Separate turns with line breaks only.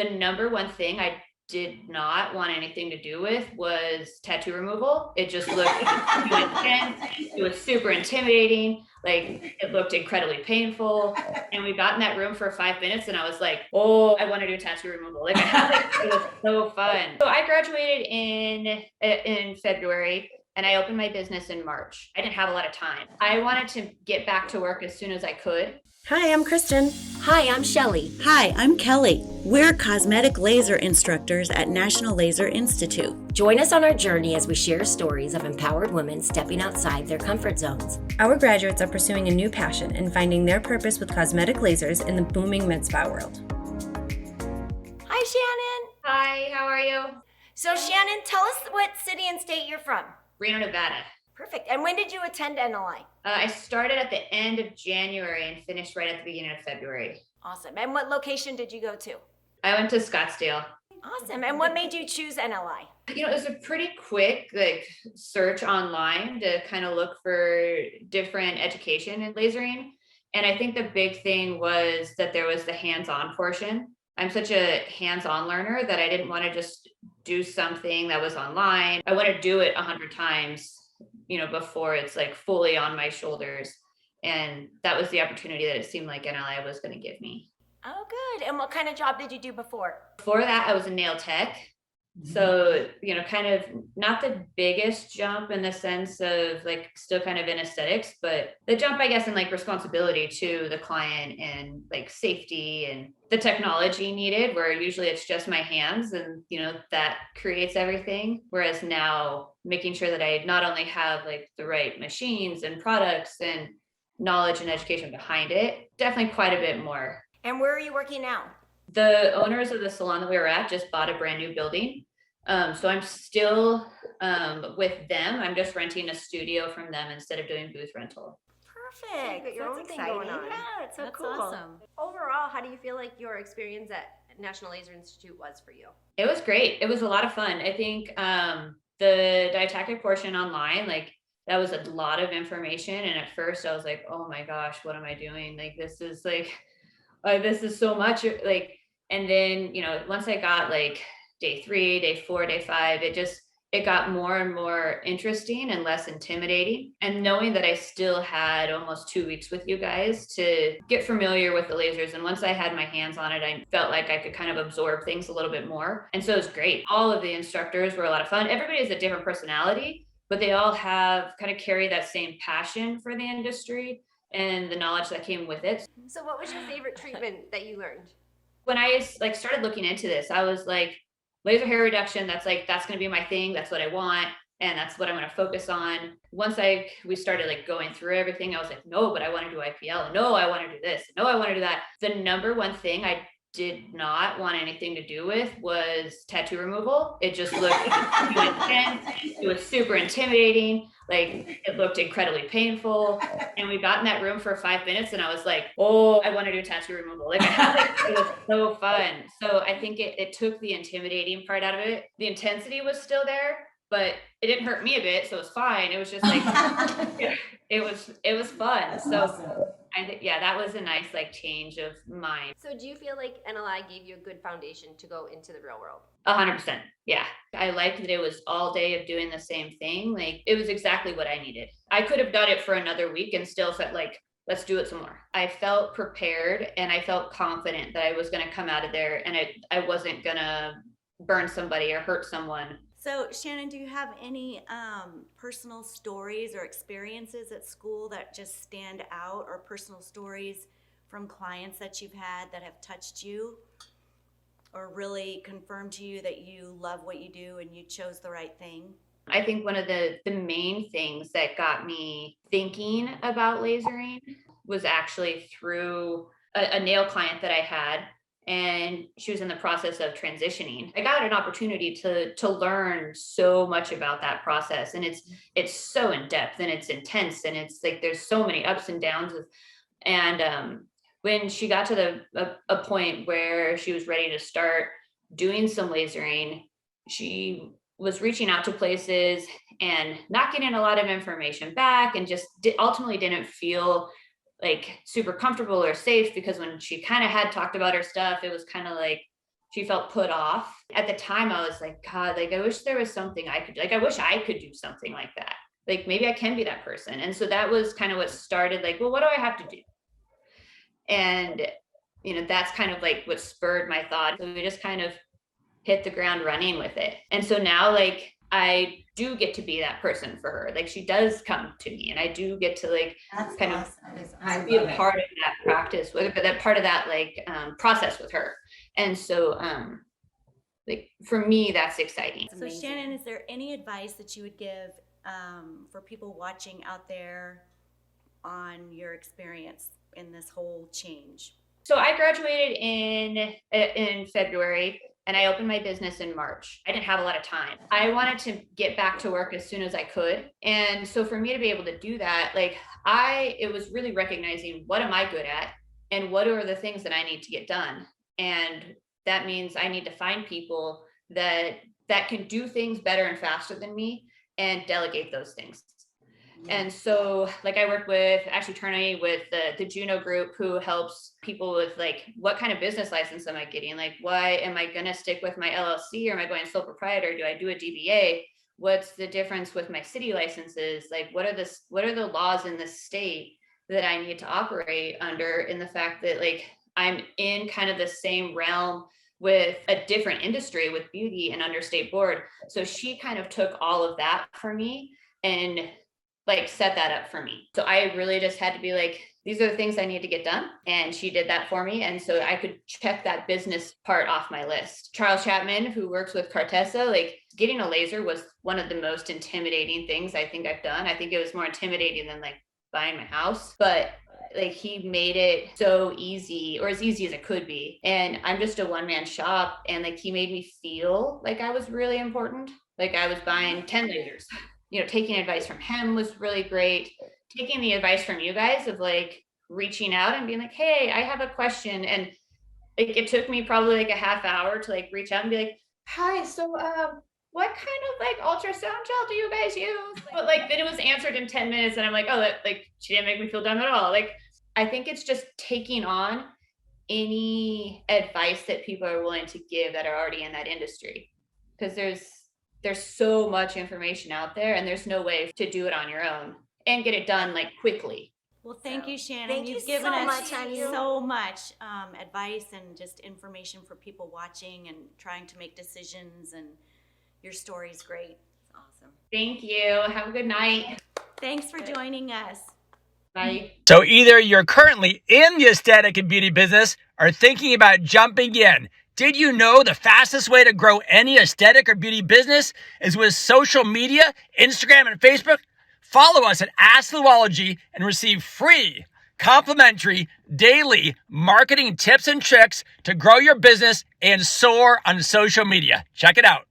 The number one thing I did not want anything to do with was tattoo removal. It just looked too intense. It was super intimidating. Like it looked incredibly painful. And we got in that room for 5 minutes and I was like, oh, I want to do tattoo removal. Like I had like it was so fun. So I graduated in February and I opened my business in March. I didn't have a lot of time. I wanted to get back to work as soon as I could.
Hi, I'm Kristen.
Hi, I'm Shelly.
Hi, I'm Kelly. We're cosmetic laser instructors at National Laser Institute.
Join us on our journey as we share stories of empowered women stepping outside their comfort zones.
Our graduates are pursuing a new passion and finding their purpose with cosmetic lasers in the booming med spa world.
Hi, Shannon.
Hi, how are you?
So, Shannon, tell us what city and state you're from.
Reno, Nevada.
Perfect. And when did you attend NLI?
I started at the end of January and finished right at the beginning of February.
Awesome. And what location did you go to?
I went to Scottsdale.
Awesome. And what made you choose NLI?
You know, it was a pretty quick search online to kind of look for different education in lasering. And I think the big thing was that there was the hands-on portion. I'm such a hands-on learner that I didn't want to just do something that was online. I want to do it 100 times, before it's like fully on my shoulders. And that was the opportunity that it seemed like NLI was going to give me.
Oh, good. And what kind of job did you do before?
Before that, I was a nail tech. So, kind of not the biggest jump in the sense of like still kind of in aesthetics, but the jump, I guess, in like responsibility to the client and like safety and the technology needed, where usually it's just my hands and, that creates everything. Whereas now making sure that I not only have like the right machines and products and knowledge and education behind it, definitely quite a bit more.
And where are you working now?
The owners of the salon that we were at just bought a brand new building. So I'm still with them. I'm just renting a studio from them instead of doing booth rental.
Perfect.
You got your own thing going on.
Yeah, it's so
That's
cool.
awesome. Overall, how do you feel like your experience at National Laser Institute was for you?
It was great. It was a lot of fun. I think the didactic portion online, like that was a lot of information. And at first I was like, oh my gosh, what am I doing? Like, this is this is so much. Like, and then, once I got like day 3, day 4, day 5, it got more and more interesting and less intimidating. And knowing that I still had almost 2 weeks with you guys to get familiar with the lasers. And once I had my hands on it, I felt like I could kind of absorb things a little bit more. And so it was great. All of the instructors were a lot of fun. Everybody has a different personality, but they all kind of carry that same passion for the industry and the knowledge that came with it.
So what was your favorite treatment that you learned?
When I started looking into this, I was like, laser hair reduction, that's going to be my thing. That's what I want. And that's what I'm going to focus on. Once we started going through everything, I was like, no, but I want to do IPL. No, I want to do this. No, I want to do that. The number one thing I did not want anything to do with was tattoo removal. It just looked too intense. It was super intimidating. Like it looked incredibly painful. And we got in that room for 5 minutes and I was like, oh, I want to do tattoo removal. Like it was so fun. So I think it took the intimidating part out of it. The intensity was still there, but it didn't hurt me a bit. So it was fine. It was just like, it was fun. So awesome. I think, that was a nice change of mind.
So do you feel like NLI gave you a good foundation to go into the real world?
100%. Yeah. I liked that it was all day of doing the same thing. Like it was exactly what I needed. I could have done it for another week and still felt like, let's do it some more. I felt prepared and I felt confident that I was going to come out of there and I wasn't going to burn somebody or hurt someone.
So Shannon, do you have any personal stories or experiences at school that just stand out, or personal stories from clients that you've had that have touched you or really confirmed to you that you love what you do and you chose the right thing?
I think one of the main things that got me thinking about lasering was actually through a nail client that I had. And she was in the process of transitioning. I got an opportunity to learn so much about that process. And it's so in depth and it's intense. And it's like, there's so many ups and downs. And when she got to a point where she was ready to start doing some lasering, she was reaching out to places and not getting a lot of information back and just ultimately didn't feel super comfortable or safe, because when she kind of had talked about her stuff, it was kind of like, she felt put off. At the time I was like, God, like I wish there was something I could do. Like I wish I could do something like that. Like maybe I can be that person. And so that was kind of what started like, well, what do I have to do? And that's kind of like what spurred my thought. So we just kind of hit the ground running with it. And so now like I do get to be that person for her. Like she does come to me and I do get to like
That's
kind
awesome.
of be a part of that practice with, but that part of that like process with her. And so like for me, that's exciting.
So Shannon, is there any advice that you would give for people watching out there on your experience in this whole change?
So I graduated in February and I opened my business in March. I didn't have a lot of time. I wanted to get back to work as soon as I could. And so for me to be able to do that, like it was really recognizing what am I good at and what are the things that I need to get done. And that means I need to find people that can do things better and faster than me and delegate those things. And so like I work with attorney with the Juno group who helps people with like, what kind of business license am I getting? Like, why am I going to stick with my LLC or am I going sole proprietor? Do I do a DBA? What's the difference with my city licenses? Like, what are the laws in the state that I need to operate under, in the fact that like, I'm in kind of the same realm with a different industry with beauty and under state board. So she kind of took all of that for me and like set that up for me. So I really just had to be like, these are the things I need to get done. And she did that for me. And so I could check that business part off my list. Charles Chapman, who works with Cartessa, like getting a laser was one of the most intimidating things I think I've done. I think it was more intimidating than like buying my house, but like he made it so easy, or as easy as it could be. And I'm just a one-man shop. And like, he made me feel like I was really important. Like I was buying 10 lasers. Taking advice from him was really great. Taking the advice from you guys of like reaching out and being like, hey, I have a question. And like, it took me probably like a half hour to like reach out and be like, hi, so what kind of like ultrasound gel do you guys use? But like, then it was answered in 10 minutes and I'm like, oh, that like, she didn't make me feel dumb at all. Like, I think it's just taking on any advice that people are willing to give that are already in that industry. Because there's so much information out there and there's no way to do it on your own and get it done like quickly.
Well, thank you, Shannon.
Thank you
You've given
so
us
much, honey.
so much advice and just information for people watching and trying to make decisions, and your story's great. It's awesome.
Thank you. Have a good night.
Thanks for joining us.
Bye.
So either you're currently in the aesthetic and beauty business or thinking about jumping in. Did you know the fastest way to grow any aesthetic or beauty business is with social media, Instagram and Facebook? Follow us at Ask Luology and receive free, complimentary, daily marketing tips and tricks to grow your business and soar on social media. Check it out.